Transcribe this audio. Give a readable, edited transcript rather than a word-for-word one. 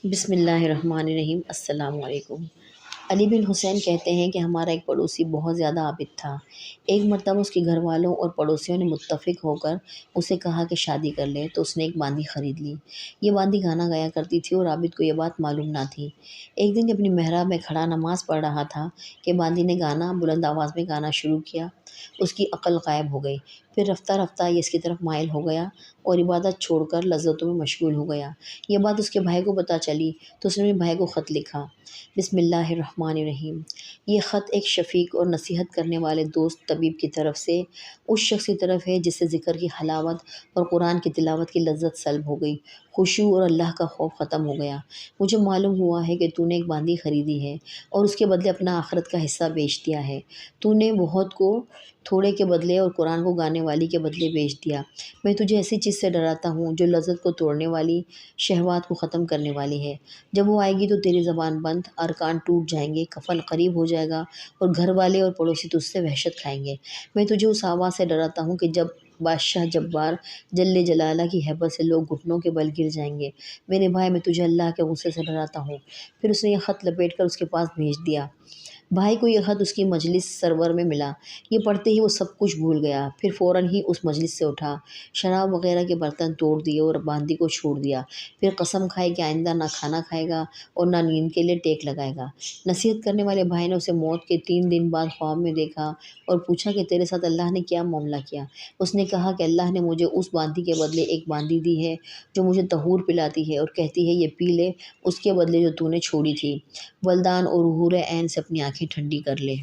بسم اللہ الرحمن الرحیم۔ السلام علیکم۔ علی بن حسین کہتے ہیں کہ ہمارا ایک پڑوسی بہت زیادہ عابد تھا۔ ایک مرتبہ اس کے گھر والوں اور پڑوسیوں نے متفق ہو کر اسے کہا کہ شادی کر لے، تو اس نے ایک باندی خرید لی۔ یہ باندی گانا گایا کرتی تھی اور عابد کو یہ بات معلوم نہ تھی۔ ایک دن اپنی محراب میں کھڑا نماز پڑھ رہا تھا کہ باندی نے گانا بلند آواز میں گانا شروع کیا۔ اس کی عقل غائب ہو گئی۔ پھر رفتہ رفتہ یہ اس کی طرف مائل ہو گیا اور عبادت چھوڑ کر لذتوں میں مشغول ہو گیا۔ یہ بات اس کے بھائی کو پتہ چلی تو اس نے اپنے بھائی کو خط لکھا۔ بسم اللہ الرحمن الرحیم۔ یہ خط ایک شفیق اور نصیحت کرنے والے دوست طبیب کی طرف سے اس شخص کی طرف ہے جس سے ذکر کی حلاوت اور قرآن کی تلاوت کی لذت سلب ہو گئی، خشوع اور اللہ کا خوف ختم ہو گیا۔ مجھے معلوم ہوا ہے کہ تو نے ایک باندی خریدی ہے اور اس کے بدلے اپنا آخرت کا حصہ بیچ دیا ہے۔ تو نے بہت کو تھوڑے کے بدلے اور قرآن کو گانے والی کے بدلے بیچ دیا۔ میں تجھے ایسی چیز سے ڈراتا ہوں جو لذت کو توڑنے والی، شہوات کو ختم کرنے والی ہے۔ جب وہ آئے گی تو تیری زبان بند، ارکان ٹوٹ جائیں گے، کفن قریب ہو جائے گا اور گھر والے اور پڑوسی تجھ سے وحشت کھائیں گے۔ میں تجھے اس آواز سے ڈراتا ہوں کہ جب بادشاہ جبار جل جلالہ کی ہیبت سے لوگ گھٹنوں کے بل گر جائیں گے۔ میرے بھائی، میں تجھے اللہ کے غصے سے ڈراتا ہوں۔ پھر اس نے یہ خط لپیٹ کر اس کے پاس بھیج دیا۔ بھائی کو یہ خط اس کی مجلس سرور میں ملا۔ یہ پڑھتے ہی وہ سب کچھ بھول گیا۔ پھر فوراً ہی اس مجلس سے اٹھا، شراب وغیرہ کے برتن توڑ دیے اور باندی کو چھوڑ دیا۔ پھر قسم کھائی کہ آئندہ نہ کھانا کھائے گا اور نہ نیند کے لیے ٹیک لگائے گا۔ نصیحت کرنے والے بھائی نے اسے موت کے 3 دن بعد خواب میں دیکھا اور پوچھا کہ تیرے ساتھ اللہ نے کیا معاملہ کیا؟ اس نے کہا کہ اللہ نے مجھے اس باندی کے بدلے ایک باندی دی ہے جو مجھے طہور پلاتی ہے اور کہتی ہے یہ پی لے، اس کے بدلے جو تو نے چھوڑی تھی۔ ولدان اور حور عین سے اپنی آنکھیں ٹھنڈی کر لے۔